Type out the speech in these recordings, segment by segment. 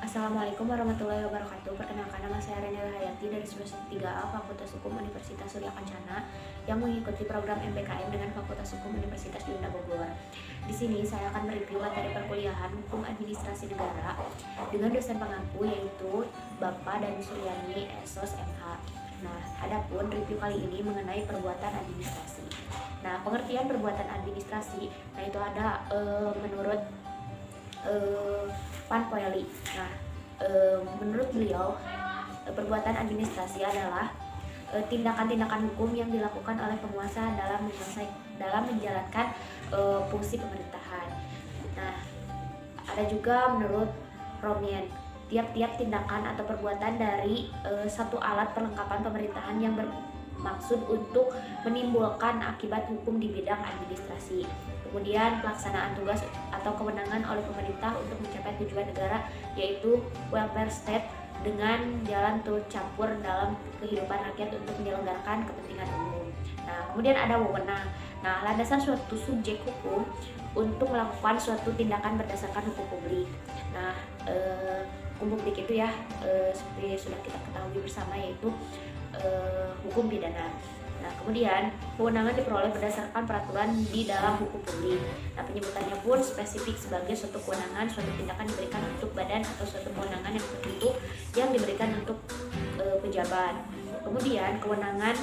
Assalamualaikum warahmatullahi wabarakatuh. Perkenalkan, nama saya Reni Rahayati dari semester 3A Fakultas Hukum Universitas Surya Kencana yang mengikuti program MPKM dengan Fakultas Hukum Universitas Diunda Bogor. Di sini saya akan mereview materi perkuliahan Hukum Administrasi Negara dengan dosen pengampu yaitu Bapak Dani Suryani, SOS MH. Nah, adapun review kali ini mengenai perbuatan administrasi. Nah, pengertian perbuatan administrasi, nah itu ada menurut Pan Poeli. Nah, menurut beliau, perbuatan administrasi adalah tindakan-tindakan hukum yang dilakukan oleh penguasa dalam menjalankan fungsi pemerintahan. Nah, ada juga menurut Romien, tiap-tiap tindakan atau perbuatan dari satu alat perlengkapan pemerintahan yang bermaksud untuk menimbulkan akibat hukum di bidang administrasi. Kemudian pelaksanaan tugas atau kewenangan oleh pemerintah untuk mencapai tujuan negara yaitu welfare state dengan jalan turut campur dalam kehidupan rakyat untuk menyelenggarakan kepentingan umum. Nah, kemudian ada wewenang. Nah, landasan suatu subjek hukum untuk melakukan suatu tindakan berdasarkan hukum publik. Nah, hukum publik itu ya seperti sudah kita ketahui bersama yaitu hukum pidana. Nah, kemudian kewenangan diperoleh berdasarkan peraturan di dalam hukum publik. Nah, penyebutannya pun spesifik sebagai suatu kewenangan, suatu tindakan diberikan untuk badan atau suatu kewenangan yang tertentu yang diberikan untuk pejabat. Kemudian kewenangan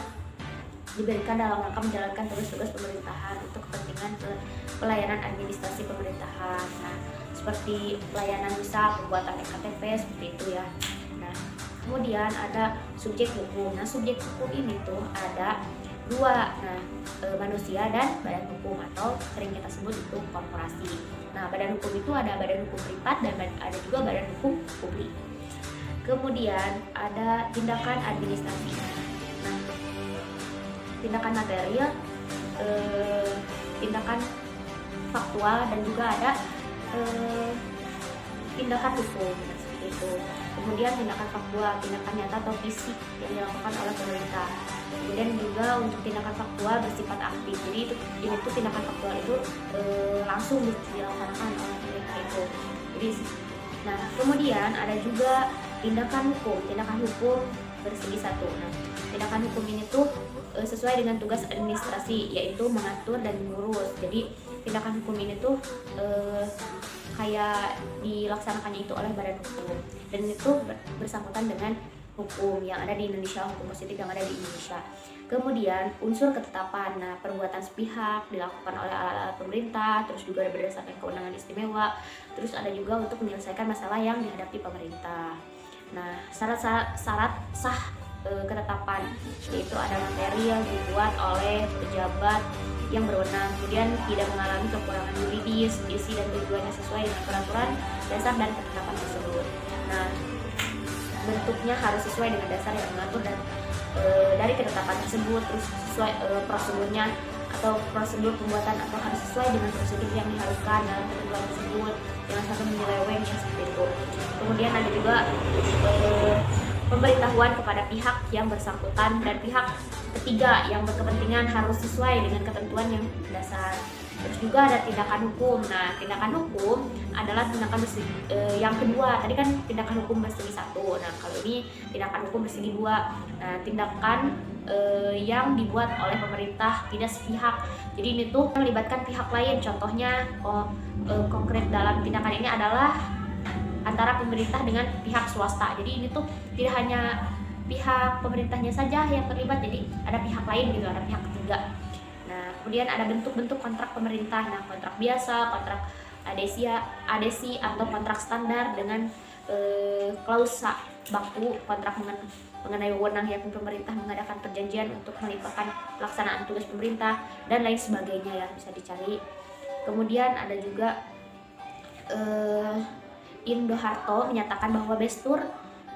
diberikan dalam rangka menjalankan tugas-tugas pemerintahan untuk kepentingan pelayanan administrasi pemerintahan. Nah, seperti pelayanan misal pembuatan EKTP seperti itu ya. Nah, kemudian ada subjek hukum. Nah, subjek hukum ini tuh ada dua, manusia dan badan hukum atau sering kita sebut itu korporasi. Nah, badan hukum itu ada badan hukum privat dan ada juga badan hukum publik. Kemudian ada tindakan administrasi. Nah, tindakan material, tindakan faktual dan juga ada tindakan hukum. Nah, seperti itu. Kemudian tindakan faktual, tindakan nyata atau fisik yang dilakukan oleh pemerintah. Kemudian juga untuk tindakan faktual bersifat aktif. Jadi ini tuh tindakan faktual itu langsung dilaksanakan oleh pemerintah itu. Jadi, nah kemudian ada juga tindakan hukum. Tindakan hukum bersegi satu. Nah, tindakan hukum ini tuh sesuai dengan tugas administrasi yaitu mengatur dan mengurus. Jadi tindakan hukum ini tuh kayak dilaksanakannya itu oleh badan hukum dan itu bersangkutan dengan hukum yang ada di Indonesia, hukum positif yang ada di Indonesia. Kemudian unsur ketetapan, nah perbuatan sepihak dilakukan oleh alat-alat pemerintah, terus juga berdasarkan kewenangan istimewa, terus ada juga untuk menyelesaikan masalah yang dihadapi pemerintah. Nah, syarat sah ketetapan yaitu ada materi yang dibuat oleh pejabat yang berwenang, kemudian tidak mengalami kekurangan yuridis, isi dan tujuannya sesuai dengan peraturan dasar dan ketetapan tersebut. Nah, bentuknya harus sesuai dengan dasar yang mengatur dan dari ketetapan tersebut, terus sesuai prosedurnya atau prosedur pembuatan atau harus sesuai dengan prosedur yang diharuskan dalam ketentuan tersebut, jangan sampai menyeleweng ya seperti itu. Kemudian ada juga pemberitahuan kepada pihak yang bersangkutan dan pihak ketiga yang berkepentingan harus sesuai dengan ketentuan yang dasar. Terus juga ada tindakan hukum. Nah, tindakan hukum adalah tindakan yang kedua. Tadi kan tindakan hukum bersegi satu. Nah, kalau ini tindakan hukum bersegi dua. Nah, tindakan yang dibuat oleh pemerintah tidak sepihak. Jadi ini tuh melibatkan pihak lain. Contohnya konkret dalam tindakan ini adalah antara pemerintah dengan pihak swasta. Jadi ini tuh tidak hanya pihak pemerintahnya saja yang terlibat, jadi ada pihak lain gitu, ada pihak ketiga. Nah, kemudian ada bentuk-bentuk kontrak pemerintah. Nah, kontrak biasa, kontrak adesi atau kontrak standar dengan klausa baku, kontrak mengenai wewenang yakni pemerintah mengadakan perjanjian untuk melimpahkan pelaksanaan tugas pemerintah dan lain sebagainya ya, bisa dicari. Kemudian ada juga Indo Harto menyatakan bahwa bestur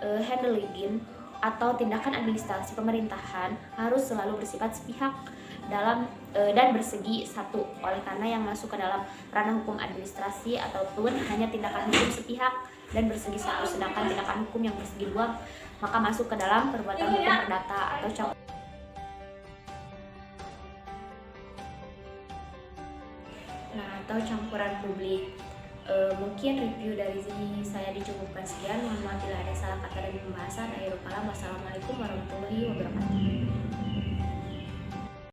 handling atau tindakan administrasi pemerintahan harus selalu bersifat sepihak dan bersegi satu. Oleh karena yang masuk ke dalam ranah hukum administrasi ataupun hanya tindakan hukum sepihak dan bersegi satu, sedangkan tindakan hukum yang bersegi dua maka masuk ke dalam perbuatan hukum perdata atau campuran publik. Mungkin review dari saya dicukupkan sekian. Mohon maaf bila ada salah kata dan pembahasan. Akhirul kalam. Wassalamualaikum warahmatullahi wabarakatuh.